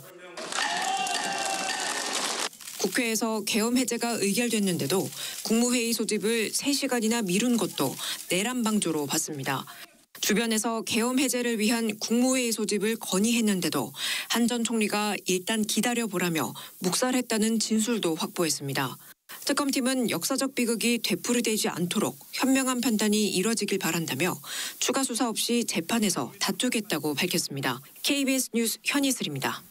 국회에서 계엄 해제가 의결됐는데도 국무회의 소집을 3시간이나 미룬 것도 내란 방조로 봤습니다. 주변에서 계엄 해제를 위한 국무회의 소집을 건의했는데도 한 전 총리가 일단 기다려보라며 묵살했다는 진술도 확보했습니다. 특검팀은 역사적 비극이 되풀이되지 않도록 현명한 판단이 이뤄지길 바란다며 추가 수사 없이 재판에서 다투겠다고 밝혔습니다. KBS 뉴스 현희슬입니다.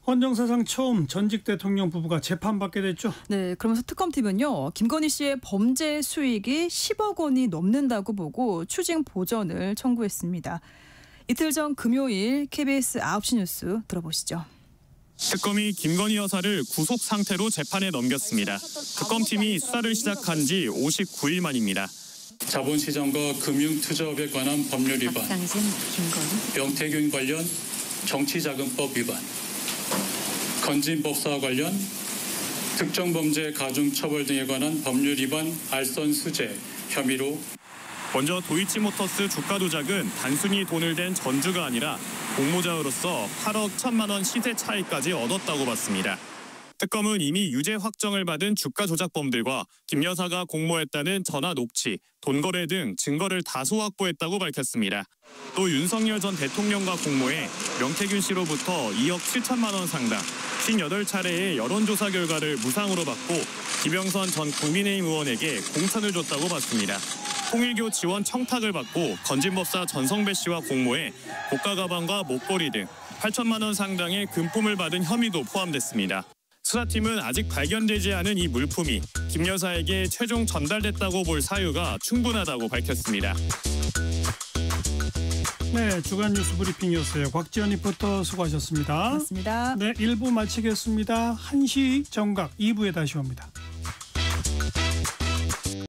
헌정사상 처음 전직 대통령 부부가 재판받게 됐죠? 네, 그러면서 특검팀은요, 김건희 씨의 범죄 수익이 10억 원이 넘는다고 보고 추징 보전을 청구했습니다. 이틀 전 금요일 KBS 9시 뉴스 들어보시죠. 특검이 김건희 여사를 구속 상태로 재판에 넘겼습니다. 특검팀이 수사를 시작한 지 59일 만입니다. 자본시장과 금융투자업에 관한 법률 위반, 명태균 관련 정치자금법 위반, 건진법사와 관련 특정범죄 가중처벌 등에 관한 법률 위반 알선수재 혐의로. 먼저 도이치모터스 주가 조작은 단순히 돈을 댄 전주가 아니라 공모자로서 8억 1천만 원 시세 차익까지 얻었다고 봤습니다. 특검은 이미 유죄 확정을 받은 주가 조작범들과 김 여사가 공모했다는 전화 녹취, 돈거래 등 증거를 다수 확보했다고 밝혔습니다. 또 윤석열 전 대통령과 공모해 명태균 씨로부터 2억 7천만 원 상당, 58차례의 여론조사 결과를 무상으로 받고 김영선 전 국민의힘 의원에게 공천을 줬다고 봤습니다. 통일교 지원 청탁을 받고 건진법사 전성배 씨와 공모해 고가 가방과 목걸이 등 8천만 원 상당의 금품을 받은 혐의도 포함됐습니다. 수사팀은 아직 발견되지 않은 이 물품이 김 여사에게 최종 전달됐다고 볼 사유가 충분하다고 밝혔습니다. 네, 주간 뉴스 브리핑이었어요. 곽지연 리포터 수고하셨습니다. 고맙습니다. 네, 1부 마치겠습니다. 1시 정각 2부에 다시 옵니다.